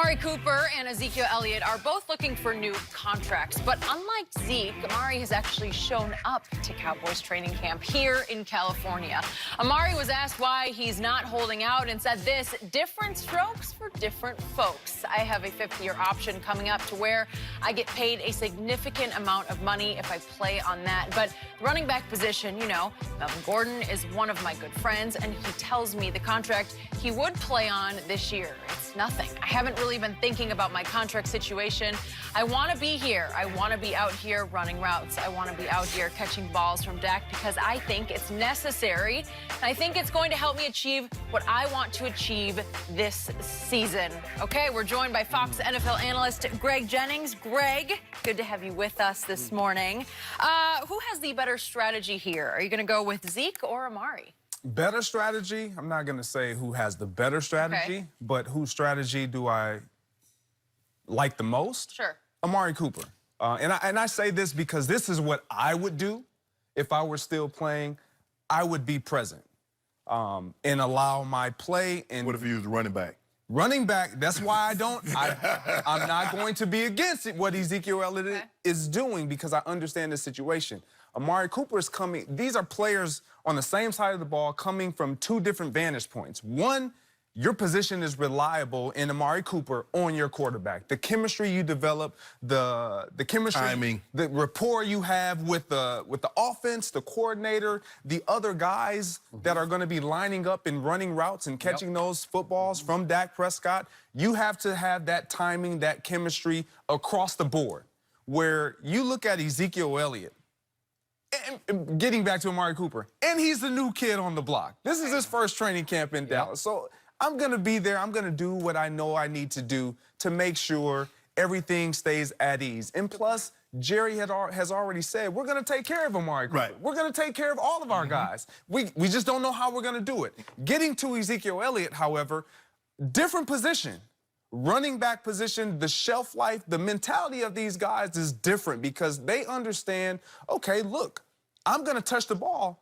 Amari Cooper and Ezekiel Elliott are both looking for new contracts, but unlike Zeke, Amari has actually shown up to Cowboys training camp here in California. Amari was asked why he's not holding out and said this: different strokes for different folks. I have a fifth-year option coming up to where I get paid a significant amount of money if I play on that. But running back position, you know, Melvin Gordon is one of my good friends, and he tells me the contract he would play on this year, it's nothing. I haven't really been thinking about my contract situation. I want to be here. I want to be out here running routes. I want to be out here catching balls from Dak because I think it's necessary. And I think it's going to help me achieve what I want to achieve this season. Okay, we're joined by Fox NFL analyst Greg Jennings. Greg, good to have you with us this morning. Who has the better strategy here? Are you going to go with Zeke or Amari? Better strategy, I'm not going to say who has the better strategy, but whose strategy do I like the most? Sure. Amari Cooper. And I say this because this is what I would do if I were still playing. I would be present and allow my play. And what if you was running back? Running back, that's why I'm not going to be against it, what Ezekiel Elliott is doing, because I understand the situation. Amari Cooper is coming. These are players on the same side of the ball coming from two different vantage points. One, your position is reliable in Amari Cooper on your quarterback. The chemistry you develop, the chemistry, the rapport you have with the offense, the coordinator, the other guys that are going to be lining up and running routes and catching those footballs from Dak Prescott. You have to have that timing, that chemistry across the board. Where you look at Ezekiel Elliott, and getting back to Amari Cooper, and he's the new kid on the block. This is his first training camp in Dallas. So I'm going to be there. I'm going to do what I know I need to do to make sure everything stays at ease. And plus, Jerry has already said, we're going to take care of Amari Cooper. Right. We're going to take care of all of our guys. We just don't know how we're going to do it. Getting to Ezekiel Elliott, however, different position. Running back position, the shelf life, the mentality of these guys is different because they understand, okay, look, I'm going to touch the ball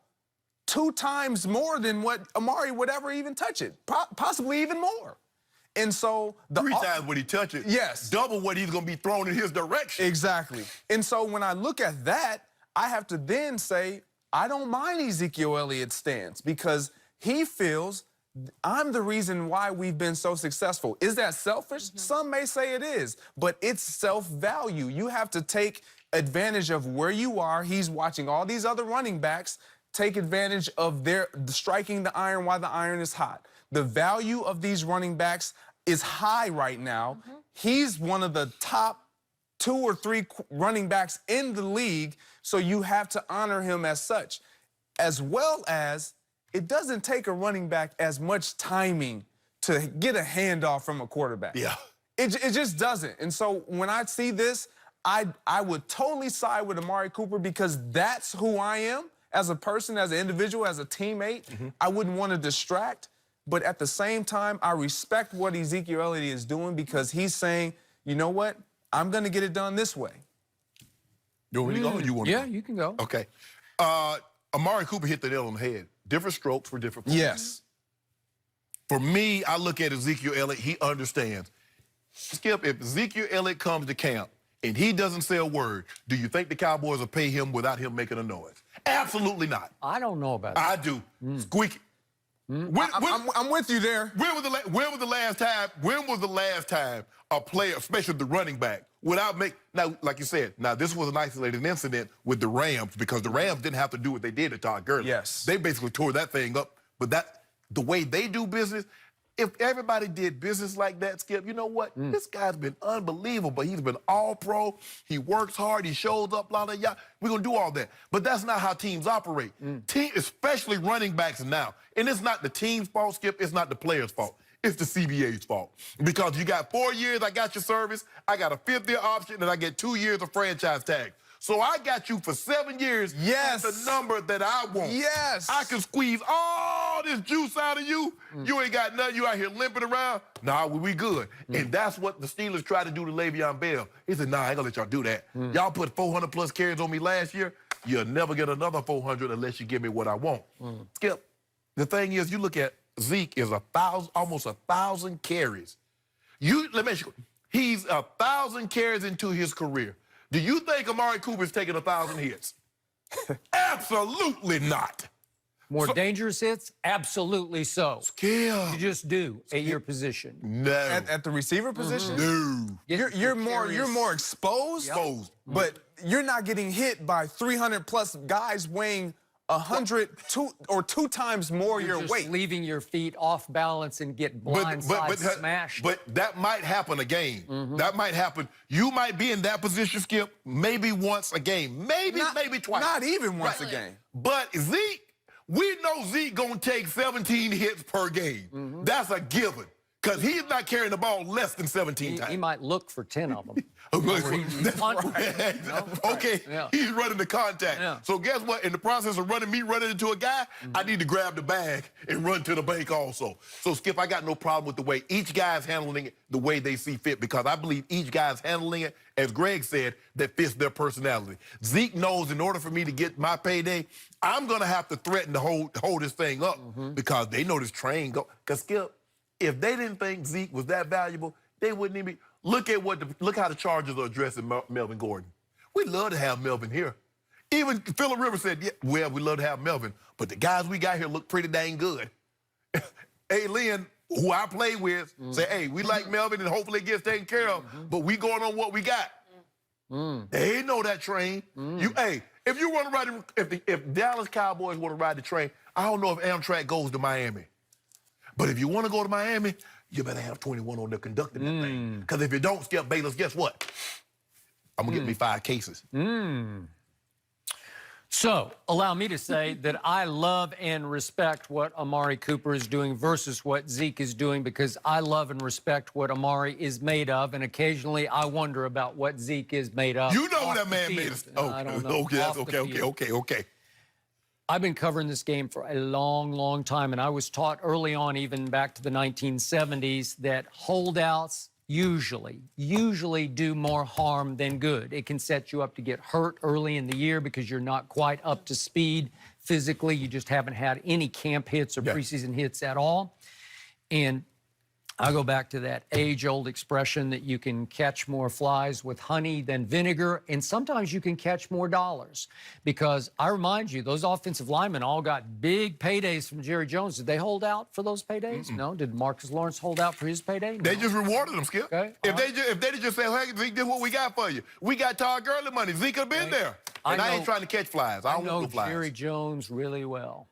2 times more than what Amari would ever even touch it, possibly even more. And so 3 times when he touch it, yes, double what he's going to be thrown in his direction. Exactly. And so when I look at that, I have to then say, I don't mind Ezekiel Elliott's stance because he feels I'm the reason why we've been so successful. Is that selfish? Some may say it is, but it's self-value. You have to take advantage of where you are. He's watching all these other running backs take advantage of their striking the iron while the iron is hot. The value of these running backs is high right now. He's one of the top 2 or 3 running backs in the league, so you have to honor him as such, as well as it doesn't take a running back as much timing to get a handoff from a quarterback. Yeah. It just doesn't. And so when I see this, I would totally side with Amari Cooper because that's who I am as a person, as an individual, as a teammate. I wouldn't want to distract. But at the same time, I respect what Ezekiel Elliott is doing because he's saying, you know what? I'm going to get it done this way. You want me to go or you want to go? You can go. Okay. Amari Cooper hit the nail on the head. Different strokes for different players. Yes. For me, I look at Ezekiel Elliott, he understands. Skip, if Ezekiel Elliott comes to camp and he doesn't say a word, do you think the Cowboys will pay him without him making a noise? Absolutely not. I don't know about that. I do. Squeaky. I'm with you there. When was the last time a player, especially the running back, now, like you said, now this was an isolated incident with the Rams because the Rams didn't have to do what they did to Todd Gurley. Yes. They basically tore that thing up. But the way they do business, if everybody did business like that, Skip, you know what? This guy's been unbelievable. He's been all pro. He works hard. He shows up, blah, blah, blah. We're going to do all that. But that's not how teams operate. Especially running backs now. And it's not the team's fault, Skip. It's not the player's fault. It's the CBA's fault. Because you got 4 years, I got your service. I got a 5th-year option, and I get 2 years of franchise tag. So I got you for 7 years. Yes. At the number that I want. Yes. I can squeeze all this juice out of you. You ain't got nothing. You out here limping around. Nah, we good. And that's what the Steelers tried to do to Le'Veon Bell. He said, nah, I ain't gonna let y'all do that. Y'all put 400+ carries on me last year. You'll never get another 400 unless you give me what I want. Skip, the thing is, you look at Zeke is almost 1,000 carries. Let me ask you, he's 1,000 carries into his career. Do you think Amari Cooper's taking 1,000 hits? Absolutely not. More dangerous hits? Absolutely so. Skip. You just do at your position. No. At the receiver position? No. You're more exposed, but you're not getting hit by 300+ guys weighing 2 times more You're your just weight. leaving your feet off balance and get blindside smashed. But that might happen a game. That might happen. You might be in that position, Skip, maybe once a game. Maybe twice. Not even once a game. But Zeke, we know Zeke gonna take 17 hits per game. That's a given. Because he's not carrying the ball less than 17 times. He might look for 10 of them. That's right. Okay, Yeah. he's running the contact. Yeah. So guess what? In the process of running into a guy, I need to grab the bag and run to the bank also. So, Skip, I got no problem with the way each guy's handling it the way they see fit, because I believe each guy's handling it, as Greg said, that fits their personality. Zeke knows in order for me to get my payday, I'm going to have to threaten to hold this thing up because they know this train go. Because, Skip, if they didn't think Zeke was that valuable, they wouldn't even be. Look how the Chargers are addressing Melvin Gordon. We love to have Melvin here. Even Phillip Rivers said, yeah, well, we love to have Melvin, but the guys we got here look pretty dang good. Hey, Lynn, who I play with, say, hey, we like Melvin and hopefully it gets taken care of, but we going on what we got. They know that train. Hey, if you want to ride, if Dallas Cowboys want to ride the train, I don't know if Amtrak goes to Miami. But if you want to go to Miami, you better have 21 on there conducting that thing. Because if you don't, Skip Bayless, guess what? I'm going to get me 5 cases. So, allow me to say that I love and respect what Amari Cooper is doing versus what Zeke is doing, because I love and respect what Amari is made of, and occasionally I wonder about what Zeke is made of. You know that man made us. Oh, I don't know. Okay. I've been covering this game for a long, long time, and I was taught early on, even back to the 1970s, that holdouts usually do more harm than good. It can set you up to get hurt early in the year because you're not quite up to speed physically. You just haven't had any camp hits or preseason hits at all. And I go back to that age-old expression that you can catch more flies with honey than vinegar, and sometimes you can catch more dollars. Because I remind you, those offensive linemen all got big paydays from Jerry Jones. Did they hold out for those paydays? No. Did Marcus Lawrence hold out for his payday? No. They just rewarded them, Skip. Okay. If they just say, hey, Zeke, this is what we got for you. We got Todd Gurley money. Zeke could have been there. And I ain't trying to catch flies. I don't want no flies. Jerry Jones really well.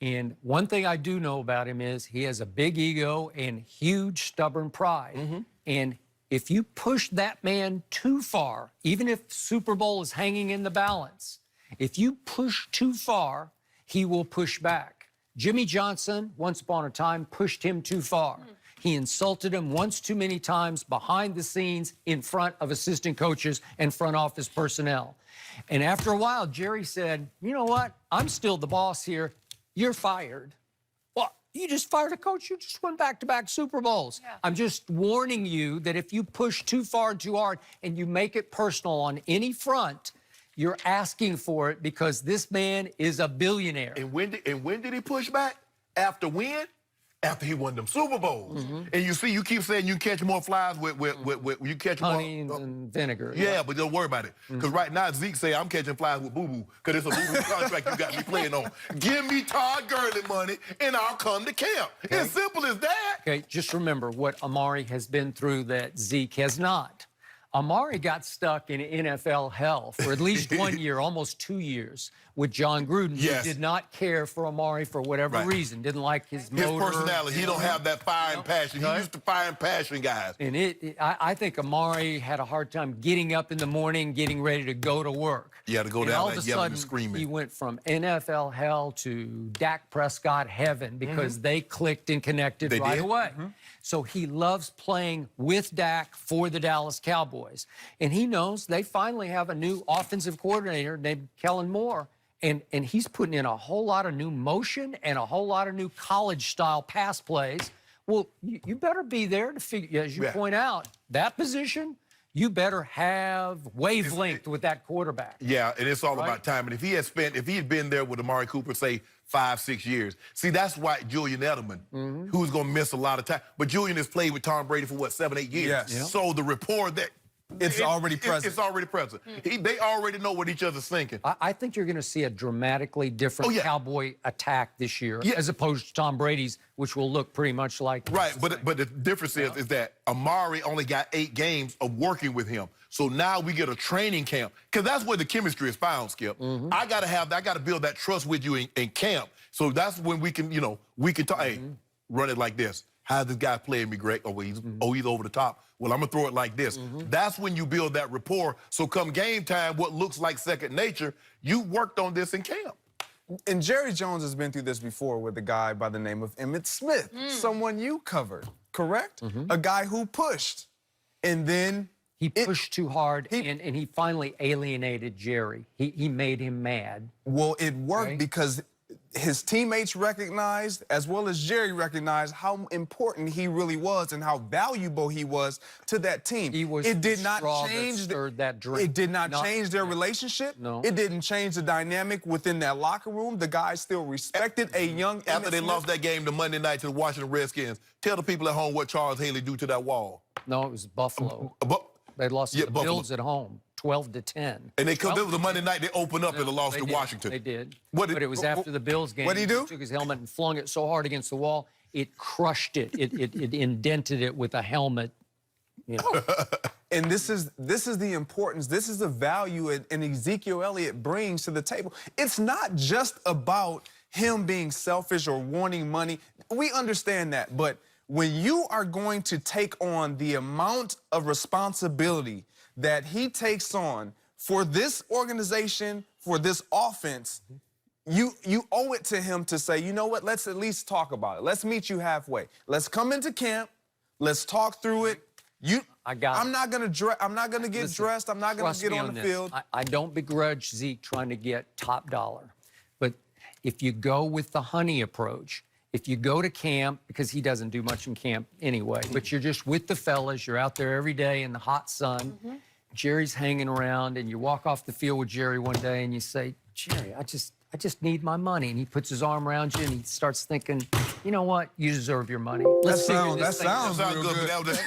And one thing I do know about him is he has a big ego and huge stubborn pride. And if you push that man too far, even if Super Bowl is hanging in the balance, if you push too far, he will push back. Jimmy Johnson, once upon a time, pushed him too far. He insulted him once too many times behind the scenes in front of assistant coaches and front office personnel. And after a while, Jerry said, you know what? I'm still the boss here. You're fired. Well, you just fired a coach. You just won back-to-back Super Bowls. Yeah. I'm just warning you that if you push too far and too hard and you make it personal on any front, you're asking for it, because this man is a billionaire. And when did he push back? After when? After he won them Super Bowls. And you see, you keep saying you catch more flies with you catch honey more and vinegar. Yeah, but don't worry about it. Because right now Zeke say I'm catching flies with boo-boo, because it's a boo-boo contract you got me playing on. Give me Todd Gurley money and I'll come to camp. Okay. As simple as that. Okay, just remember what Amari has been through that Zeke has not. Amari got stuck in NFL hell for at least 1 year, almost 2 years, with John Gruden, who did not care for Amari for whatever reason, didn't like his motor. His personality, he don't have that fire and passion. He used to fire and passion guys. And I think Amari had a hard time getting up in the morning, getting ready to go to work. You had to go down there yelling and screaming. He went from NFL hell to Dak Prescott heaven, because they clicked and connected right away. So he loves playing with Dak for the Dallas Cowboys. And he knows they finally have a new offensive coordinator named Kellen Moore. And he's putting in a whole lot of new motion and a whole lot of new college-style pass plays. Well, you better be there to figure, as you point out, that position, you better have wavelength with that quarterback. Yeah, and it's all Right? about time. And if he had been there with Amari Cooper, say 5, 6 years, see, that's why Julian Edelman, who's going to miss a lot of time. But Julian has played with Tom Brady for what, 7, 8 years. Yes. Yeah. So the rapport that It's already present. It's already present. They already know what each other's thinking. I think you're going to see a dramatically different Cowboy attack this year as opposed to Tom Brady's, which will look pretty much like Right, but the difference is that Amari only got 8 games of working with him. So now we get a training camp, because that's where the chemistry is found, Skip. I gotta build that trust with you in camp. So that's when we can, we can talk. Hey, run it like this. How's this guy playing me, Greg? Oh, he's over the top. Well, I'm gonna throw it like this. That's when you build that rapport. So come game time, what looks like second nature, you worked on this in camp. And Jerry Jones has been through this before with a guy by the name of Emmitt Smith, someone you covered, correct? A guy who pushed, and then he pushed too hard, and he finally alienated Jerry. He made him mad. Well, it worked because his teammates recognized, as well as Jerry recognized, how important he really was and how valuable he was to that team. He was it did not straw change that stirred that drink. It did not change their relationship. No. It didn't change the dynamic within that locker room. The guys still respected a young After Emmitt they Smith. lost that game the Monday night to the Washington Redskins, tell the people at home what Charles Haley do to that wall. No, it was Buffalo. But They lost to the Buffalo. Bills at home, 12-10. And it was the Monday night they opened up and lost to Washington. They did. What did- But it was after the Bills game. What'd he do? He took his helmet and flung it so hard against the wall, it crushed it. It indented it with a helmet. And this is the importance, this is the value and Ezekiel Elliott brings to the table. It's not just about him being selfish or wanting money. We understand that, but when you are going to take on the amount of responsibility that he takes on for this organization, for this offense, you owe it to him to say, you know what, let's at least talk about it. Let's meet you halfway. Let's come into camp. Let's talk through it. I'm not gonna get dressed. I'm not gonna get on the field. I don't begrudge Zeke trying to get top dollar, but if you go with the honey approach, if you go to camp, because he doesn't do much in camp anyway, but you're just with the fellas, you're out there every day in the hot sun, Jerry's hanging around, and you walk off the field with Jerry one day and you say, Jerry, I just need my money. And he puts his arm around you and he starts thinking, you know what? You deserve your money. Let's figure this thing out. That sounds real good.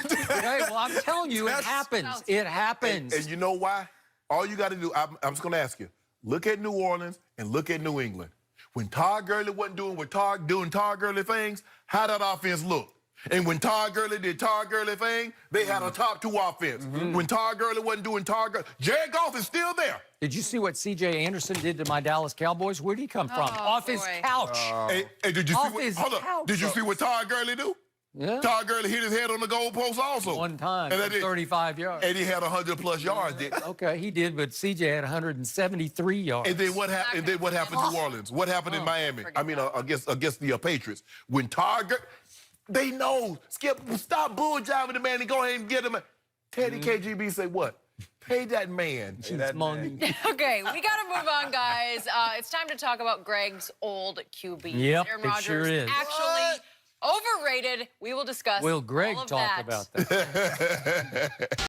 Hey, well, I'm telling you, it happens. It happens. And you know why? All you got to do, I'm just going to ask you, look at New Orleans and look at New England. When Todd Gurley wasn't doing Todd Gurley things, how that offense look? And when Todd Gurley did Todd Gurley thing, they had a top 2 offense. When Todd Gurley wasn't doing Todd Gurley, Jared Goff is still there. Did you see what C.J. Anderson did to my Dallas Cowboys? Where did he come from? Off his couch. Hey, did you see what Todd Gurley do? Yeah. Todd Gurley hit his head on the goalpost also. One time, and 35 yards. And he had 100+ yards. Okay, he did, but C.J. had 173 yards. And then what happened? And then what happened in New Orleans? What happened in Miami? I mean, against the Patriots. When Todd Gurley, they know. Skip, stop bull jiving the man and go ahead and get him. Teddy KGB say what? Pay that man. Money. Okay, we got to move on, guys. It's time to talk about Greg's old QB. Yep, Aaron it Rodgers sure is. actually overrated. We will discuss Will Greg all of talk that. about that?